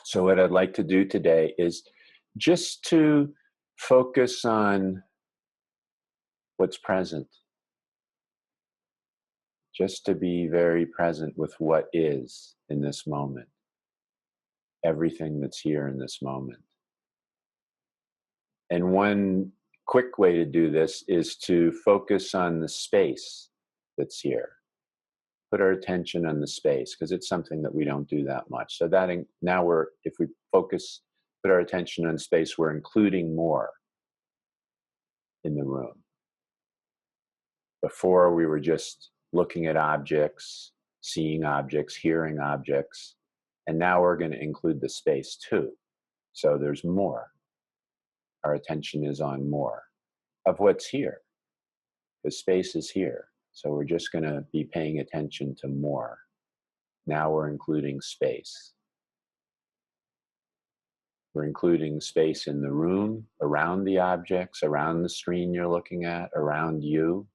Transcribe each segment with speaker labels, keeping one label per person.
Speaker 1: So what I'd like to do today is just to focus on what's present, just to be very present with what is in this moment, everything that's here in this moment. And one quick way to do this is to focus on the space that's here. Put our attention on the space, because it's something that we don't do that much. So that now if we put our attention on space, we're including more in the room. Before, we were just looking at objects, seeing objects, hearing objects, and now we're going to include the space too. So there's more. Our attention is on more of what's here. The space is here. So we're just going to be paying attention to more. Now we're including space. We're including space in the room, around the objects, around the screen you're looking at, around you.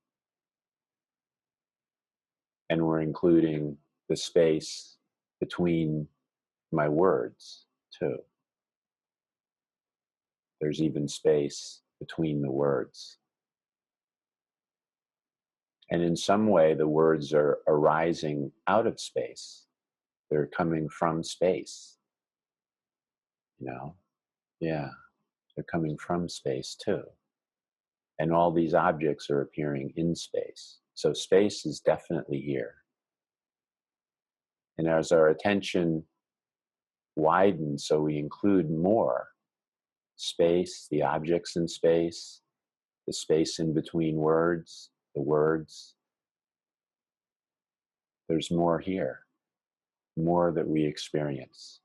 Speaker 1: And we're including the space between my words too. There's even space between the words. And in some way, the words are arising out of space. They're coming from space. Yeah, they're coming from space too. And all these objects are appearing in space. So space is definitely here. And as our attention widens, so we include more space, the objects in space, the space in between words, the words, there's more here, more that we experience.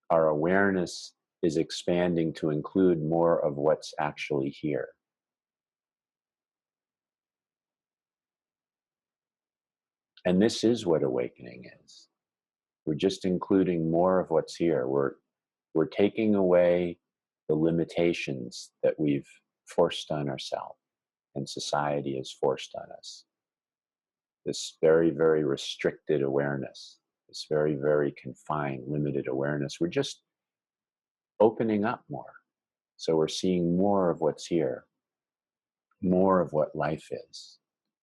Speaker 1: Our awareness is expanding to include more of what's actually here. And this is what awakening is. We're just including more of what's here. We're taking away the limitations that we've forced on ourselves and society has forced on us. This very, very restricted awareness, this very, very confined, limited awareness. We're just opening up more. So we're seeing more of what's here, more of what life is,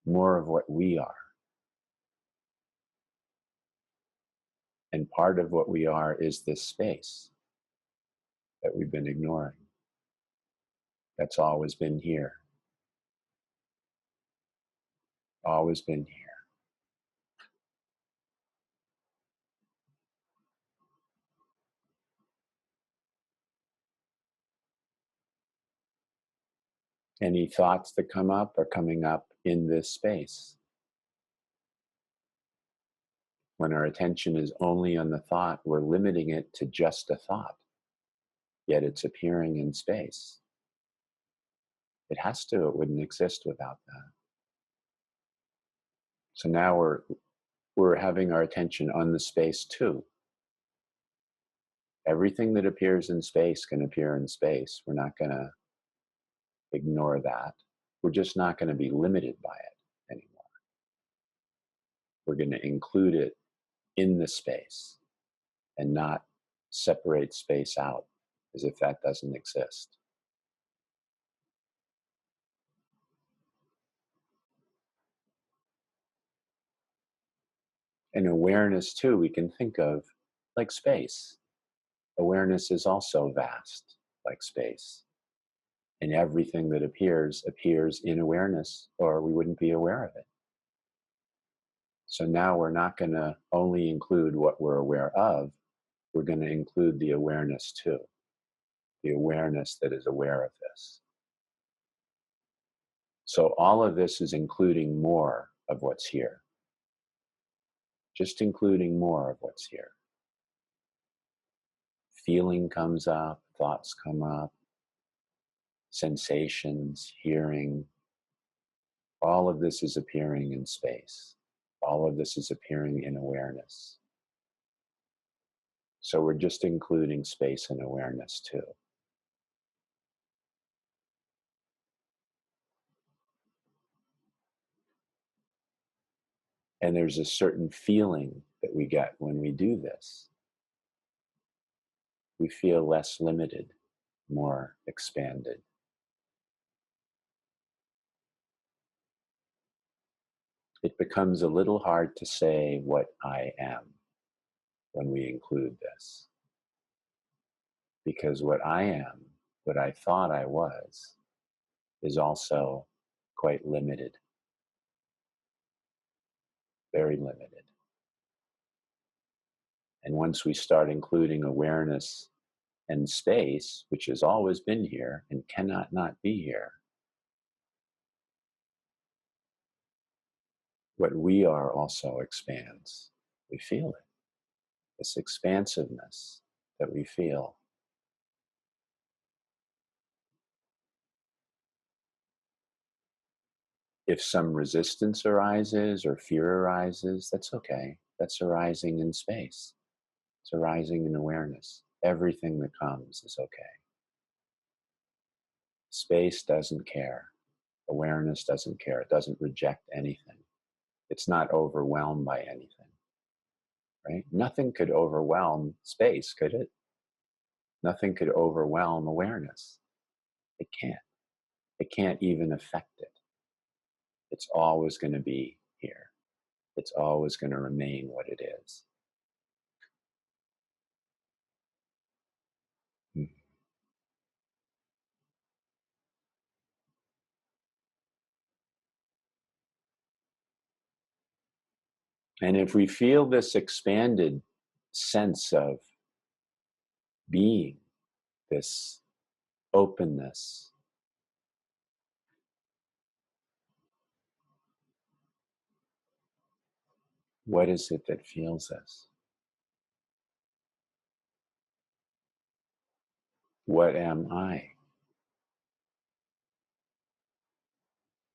Speaker 1: more of what we are. And part of what we are is this space that we've been ignoring. That's always been here. Always been here. Any thoughts that come up are coming up in this space. When our attention is only on the thought, we're limiting it to just a thought, yet it's appearing in space. It has to, it wouldn't exist without that. So now we're having our attention on the space too. Everything that appears in space can appear in space. We're not going to ignore that. We're just not going to be limited by it anymore. We're going to include it in the space and not separate space out as if that doesn't exist. And awareness too, we can think of like space. Awareness is also vast, like space. And everything that appears in awareness, or we wouldn't be aware of it. So now we're not going to only include what we're aware of, we're going to include the awareness too. The awareness that is aware of this. So all of this is including more of what's here. Just including more of what's here. Feeling comes up, thoughts come up, sensations, hearing. All of this is appearing in space. All of this is appearing in awareness. So we're just including space and awareness too. And there's a certain feeling that we get when we do this. we feel less limited, more expanded. It becomes a little hard to say what I am when we include this, because what I am, what I thought I was, is also quite limited, very limited. And once we start including awareness and space, which has always been here and cannot not be here, what we are also expands. We feel it, this expansiveness that we feel. If some resistance arises or fear arises, that's okay. That's arising in space. It's arising in awareness. Everything that comes is okay. Space doesn't care. Awareness doesn't care. It doesn't reject anything. It's not overwhelmed by anything, right? Nothing could overwhelm space, could it? Nothing could overwhelm awareness. It can't. It can't even affect it. It's always going to be here. It's always going to remain what it is. Mm. And if we feel this expanded sense of being, this openness, what is it that feels us? What am I?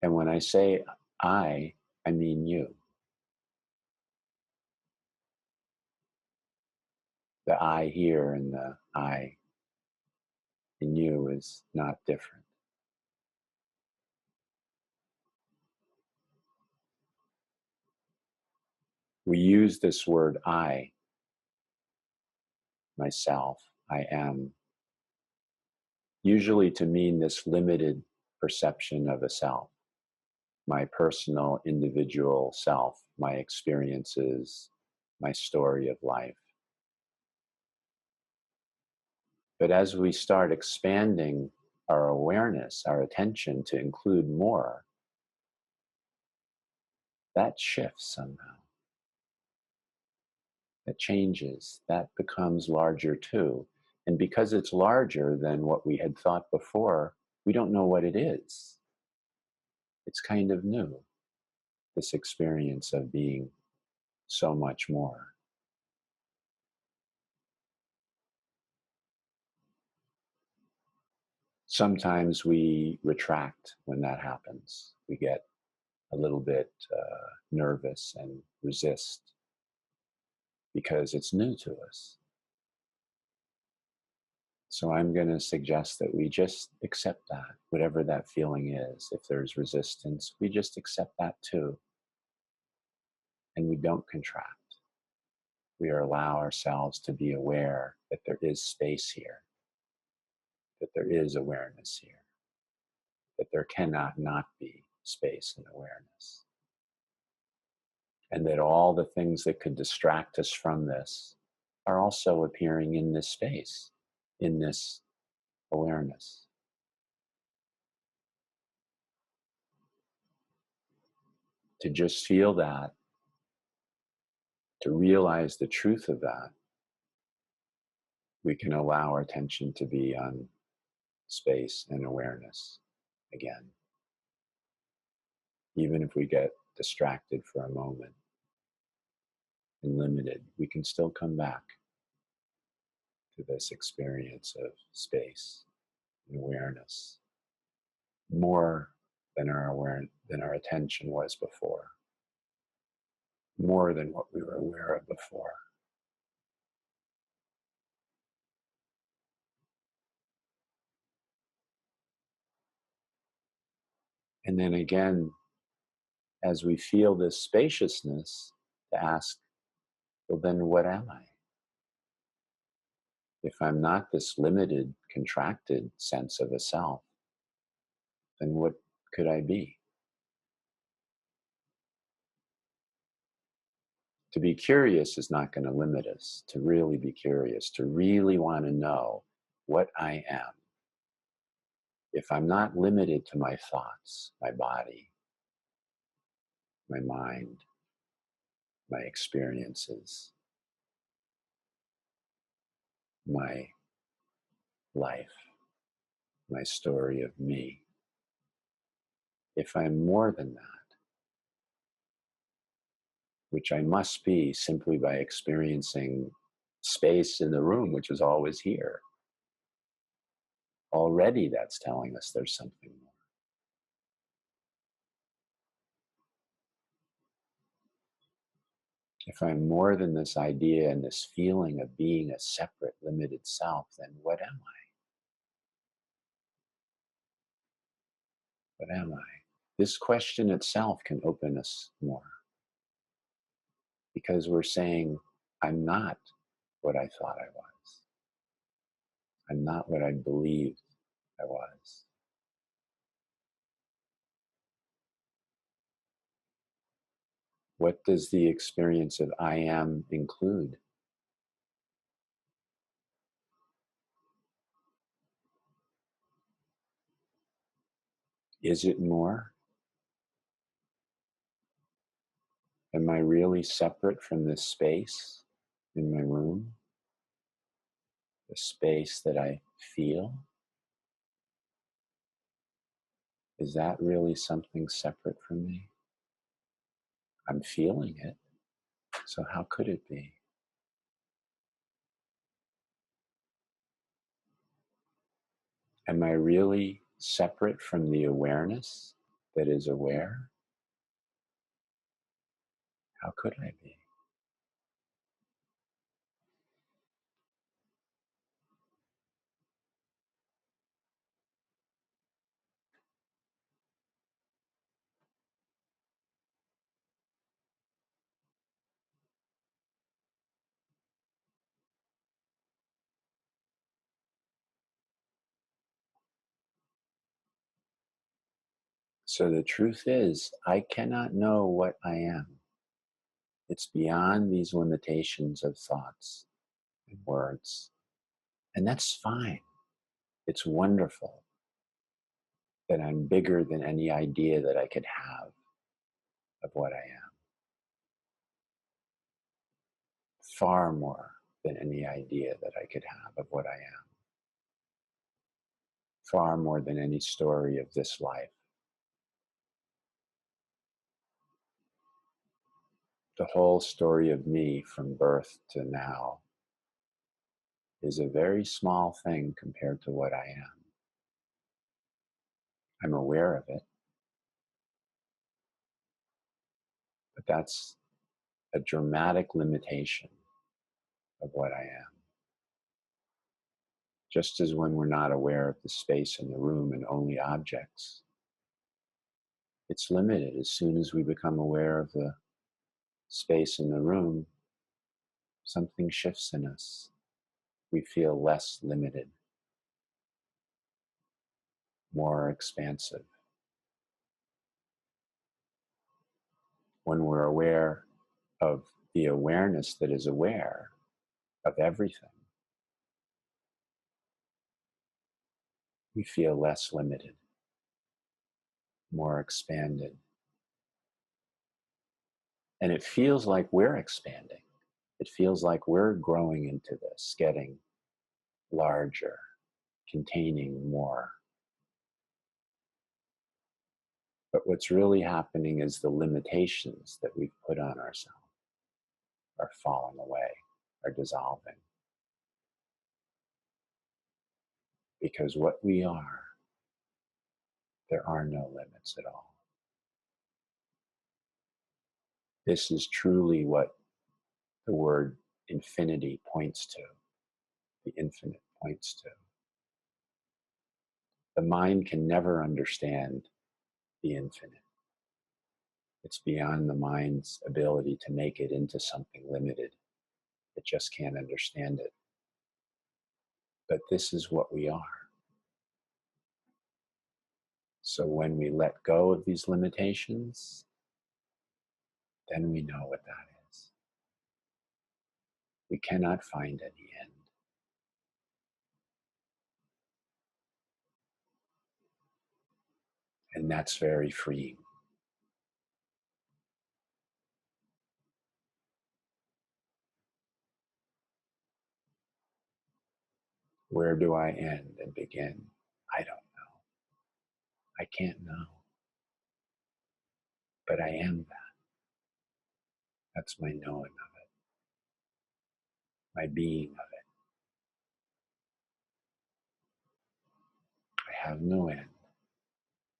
Speaker 1: And when I say I mean you. The I here and the I in you is not different. We use this word I, myself, I am, usually to mean this limited perception of a self, my personal individual self, my experiences, my story of life. But as we start expanding our awareness, our attention to include more, that shifts somehow. That changes, that becomes larger too. And because it's larger than what we had thought before, we don't know what it is. It's kind of new, this experience of being so much more. Sometimes we retract when that happens. We get a little bit nervous and resist because it's new to us. So I'm going to suggest that we just accept that, whatever that feeling is. If there's resistance, we just accept that too. And we don't contract. We allow ourselves to be aware that there is space here, that there is awareness here, that there cannot not be space and awareness. And that all the things that could distract us from this are also appearing in this space, in this awareness. To just feel that, to realize the truth of that, we can allow our attention to be on space and awareness again. Even if we get distracted for a moment and limited, we can still come back to this experience of space and awareness more than our attention was before, more than what we were aware of before. And then again, as we feel this spaciousness, to ask, well, then what am I? If I'm not this limited, contracted sense of a self, then what could I be? To be curious is not going to limit us. To really be curious, to really want to know what I am. If I'm not limited to my thoughts, my body, my mind, my experiences, my life, my story of me, if I'm more than that, which I must be simply by experiencing space in the room, which is always here, already that's telling us there's something more. If I'm more than this idea and this feeling of being a separate, limited self, then what am I? What am I? This question itself can open us more because we're saying, I'm not what I thought I was. I'm not what I believed I was. What does the experience of I am include? Is it more? Am I really separate from this space in my room? The space that I feel? Is that really something separate from me? I'm feeling it, so how could it be? Am I really separate from the awareness that is aware? How could I be? So the truth is, I cannot know what I am. It's beyond these limitations of thoughts and words. And that's fine. It's wonderful that I'm bigger than any idea that I could have of what I am. Far more than any idea that I could have of what I am. Far more than any story of this life. The whole story of me from birth to now is a very small thing compared to what I am. I'm aware of it, but that's a dramatic limitation of what I am. Just as when we're not aware of the space in the room and only objects, it's limited. As soon as we become aware of the space in the room, something shifts in us. We feel less limited, more expansive. When we're aware of the awareness that is aware of everything, we feel less limited, more expanded. And it feels like we're expanding. It feels like we're growing into this, getting larger, containing more. But what's really happening is the limitations that we've put on ourselves are falling away, are dissolving. Because what we are, there are no limits at all. This is truly what the word infinity points to, the infinite points to. The mind can never understand the infinite. It's beyond the mind's ability to make it into something limited. It just can't understand it. but this is what we are. So when we let go of these limitations, then we know what that is. We cannot find any end. And that's very freeing. Where do I end and begin? I don't know. I can't know. But I am that. That's my knowing of it, my being of it. I have no end,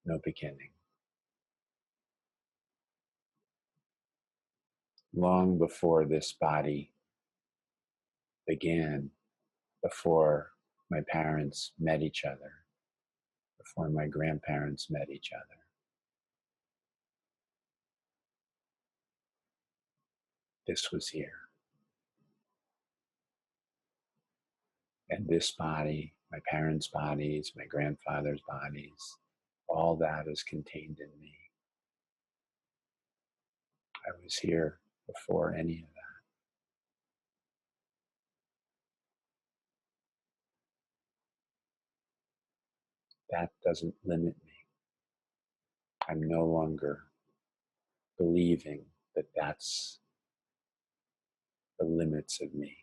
Speaker 1: no beginning. Long before this body began, before my parents met each other, before my grandparents met each other, this was here. And this body, my parents' bodies, my grandfather's bodies, all that is contained in me. I was here before any of that. That doesn't limit me. I'm no longer believing that that's the limits of me.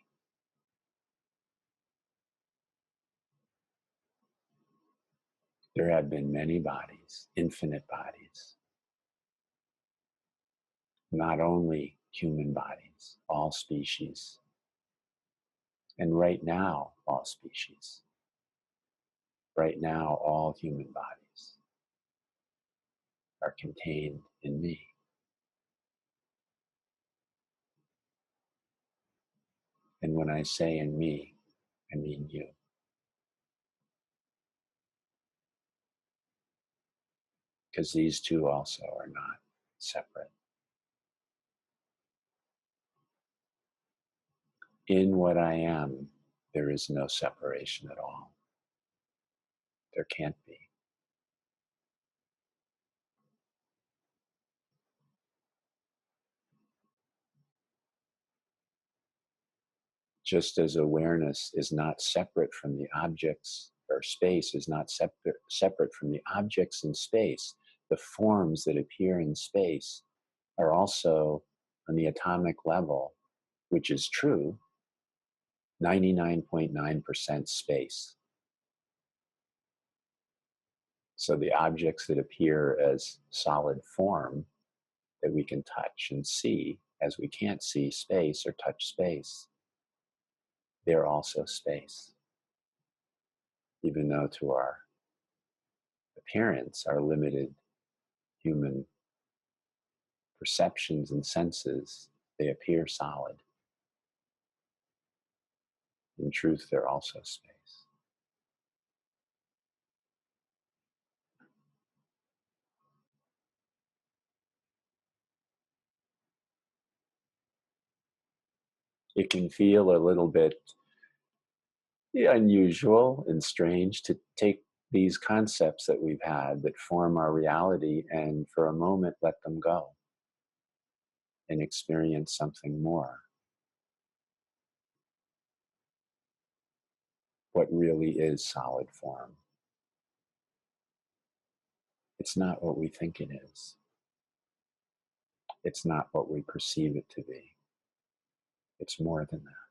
Speaker 1: There have been many bodies, infinite bodies, not only human bodies, all species. And right now, all species. Right now, all human bodies are contained in me. And when I say in me, I mean you. Because these two also are not separate. In what I am, there is no separation at all. There can't be. Just as awareness is not separate from the objects, or space is not separate from the objects in space, the forms that appear in space are also on the atomic level, which is true, 99.9% space. So the objects that appear as solid form that we can touch and see, as we can't see space or touch space, they're also space. Even though to our appearance, our limited human perceptions and senses, they appear solid. In truth, they're also space. It can feel a little bit unusual and strange to take these concepts that we've had that form our reality and for a moment let them go and experience something more. What really is solid form. It's not what we think it is. It's not what we perceive it to be. It's more than that.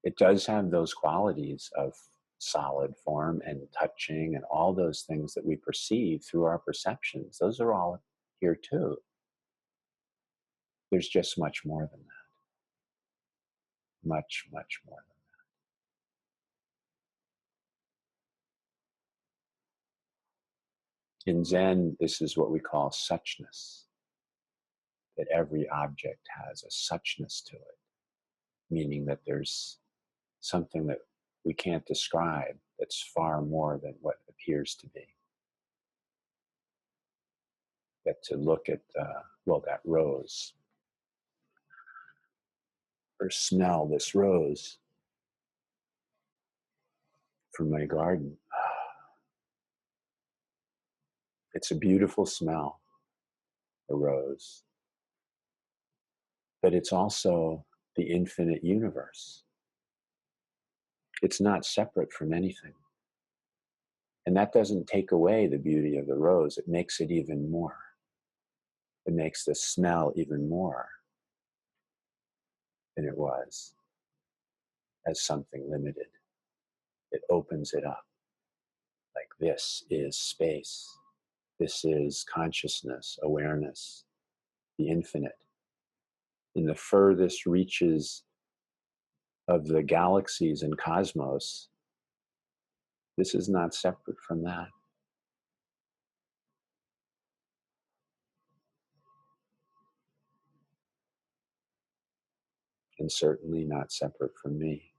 Speaker 1: It does have those qualities of solid form and touching and all those things that we perceive through our perceptions. Those are all here too. There's just much more than that. Much, much more than that. In Zen, this is what we call suchness, that every object has a suchness to it, meaning that there's something that we can't describe that's far more than what appears to be. That to look at, that rose, or smell this rose, from my garden. It's a beautiful smell, a rose, but it's also the infinite universe. It's not separate from anything. And that doesn't take away the beauty of the rose. It makes it even more. It makes the smell even more than it was as something limited. It opens it up. Like, this is space. This is consciousness, awareness, the infinite. In the furthest reaches of the galaxies and cosmos, this is not separate from that. And certainly not separate from me.